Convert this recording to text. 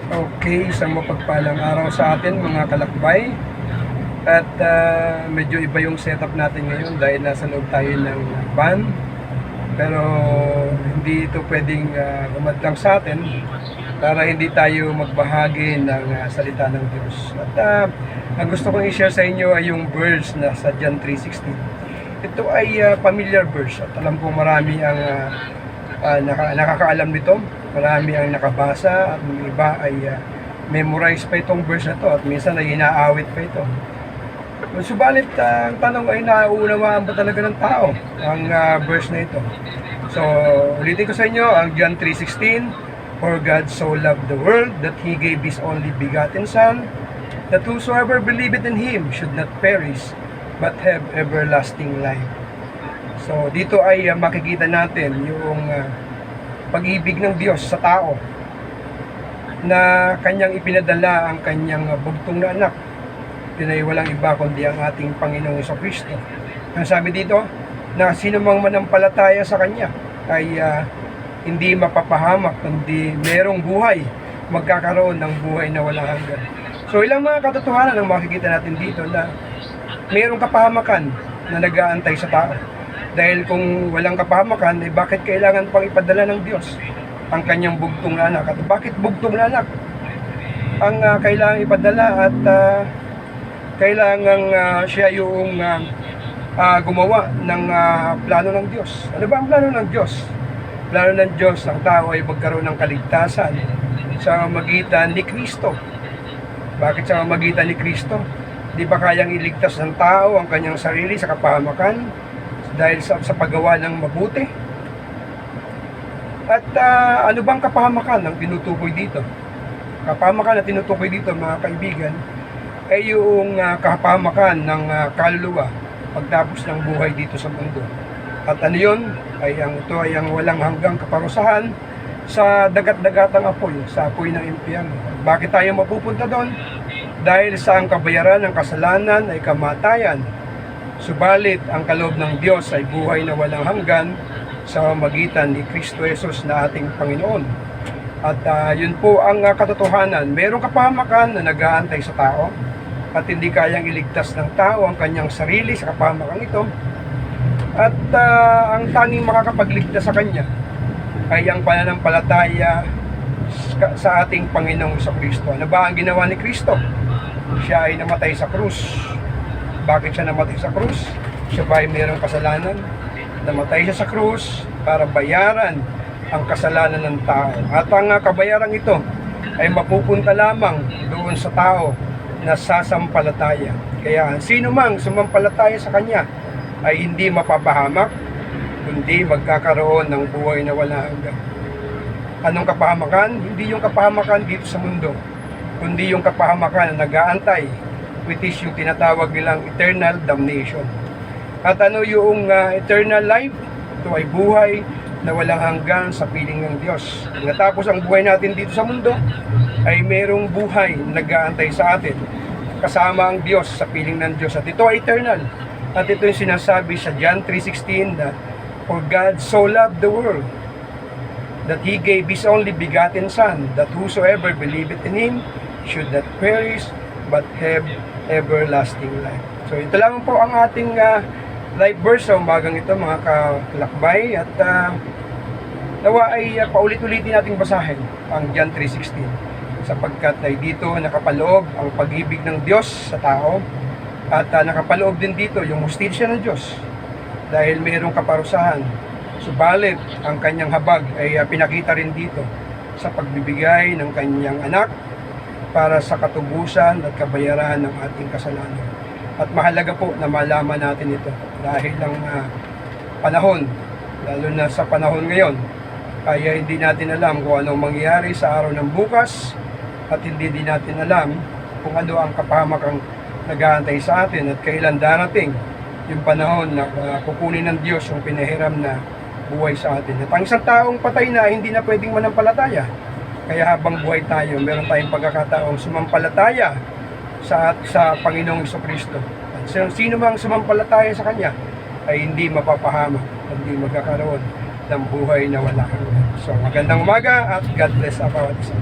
Okay, isang mapagpalang araw sa atin mga kalakbay. At medyo iba yung setup natin ngayon dahil nasa loob tayo ng van. Pero hindi ito pwedeng gumadlang sa atin para hindi tayo magbahagi ng salita ng Diyos. At ang gusto kong i-share sa inyo ay yung verse na sa John 3:16. Ito ay familiar verse at alam ko marami ang nakakaalam nito. Marami ang nakabasa at yung iba ay memorize pa itong verse na to at minsan ay inaawit pa ito. Subalit ang tanong ay nauunawaan ba talaga ng tao ang verse na ito? So ulitin ko sa inyo ang John 3:16. For God so loved the world that He gave His only begotten Son, that whosoever believeth in Him should not perish but have everlasting life. So dito ay makikita natin yung pag-ibig ng Diyos sa tao na kanyang ipinadala ang kanyang bugtong na anak. Yun ay walang iba kundi ang ating Panginoong Jesucristo. Ang sabi dito na sino mang manampalataya sa kanya ay hindi mapapahamak kundi merong buhay, magkakaroon ng buhay na walang hanggan. So ilang mga katotohanan ang makikita natin dito na merong kapahamakan na nag-aantay sa tao. Dahil kung walang kapahamakan, eh bakit kailangan pang ipadala ng Diyos ang kanyang bugtong na anak? At bakit bugtong na anak ang kailangan ipadala at kailangan siya yung gumawa ng plano ng Diyos? Ano ba ang plano ng Diyos? Plano ng Diyos, ang tao ay magkaroon ng kaligtasan sa magitan ni Kristo. Bakit sa magitan ni Kristo? Di ba kayang iligtas ng tao ang kanyang sarili sa kapahamakan dahil sa paggawa ng mabuti? At ano bang kapahamakan ang tinutukoy dito? Kapahamakan na tinutukoy dito mga kaibigan ay yung kapahamakan ng kaluluwa pagtapos ng buhay dito sa mundo. At ano yun? Ito ay ang walang hanggang kaparusahan sa dagat-dagatang apoy, sa apoy ng impyerno. Bakit tayo mapupunta doon? Dahil sa ang kabayaran ng kasalanan ay kamatayan. Subalit ang kaloob ng Diyos ay buhay na walang hanggan sa magitan ni Kristo Jesus na ating Panginoon. At yun po ang katotohanan. Merong kapahamakan na nag-aantay sa tao at hindi kayang iligtas ng tao ang kanyang sarili sa kapahamakan ito. At ang tanging makakapagligtas sa kanya ay ang pananampalataya sa ating Panginoong Jesucristo. Ano ba ang ginawa ni Kristo? Siya ay namatay sa krus. Bakit siya namatay sa krus? Siya ba ay mayroong kasalanan? Namatay siya sa krus para bayaran ang kasalanan ng tao. At ang kabayaran ito ay mapupunta lamang doon sa tao na sasampalataya. Kaya sino mang sumampalataya sa kanya ay hindi mapapahamak, kundi magkakaroon ng buhay na wala hanggan. Anong kapahamakan? Hindi yung kapahamakan dito sa mundo, kundi yung kapahamakan na nag-aantay, which is yung tinatawag nilang eternal damnation. At ano yung eternal life? Ito ay buhay na walang hanggan sa piling ng Diyos. Natapos ang buhay natin dito sa mundo, ay mayroong buhay na nag-aantay sa atin, kasama ang Diyos sa piling ng Diyos. At ito ay eternal. At ito yung sinasabi sa John 3:16 na for God so loved the world that He gave His only begotten Son, that whosoever believeth in Him should not perish but have everlasting life. So ito lang po ang ating life verse sa umagang ito mga kalakbay. At nawa ay paulit-ulitin nating basahin ang John 3:16 sapagkat ay dito nakapaloob ang pag-ibig ng Diyos sa tao at nakapaloob din dito yung hustisya ng Diyos dahil mayroong kaparusahan. Subalit ang kanyang habag ay pinakita rin dito sa pagbibigay ng kanyang anak para sa katubusan at kabayaran ng ating kasalanan. At mahalaga po na malaman natin ito dahil ang panahon, lalo na sa panahon ngayon, kaya hindi natin alam kung anong mangyayari sa araw ng bukas at hindi din natin alam kung ano ang kapahamakang nag-aantay sa atin at kailan darating yung panahon na kukunin ng Diyos yung pinahiram na buhay sa atin. At ang isang taong patay na hindi na pwedeng manampalataya. Kaya habang buhay tayo, meron tayong pagkakataong sumampalataya sa Panginoong Jesucristo. At sino mang sumampalataya sa Kanya ay hindi mapapahamak, hindi magkakaroon ng buhay na wala hanggan. So magandang umaga at God bless our isa.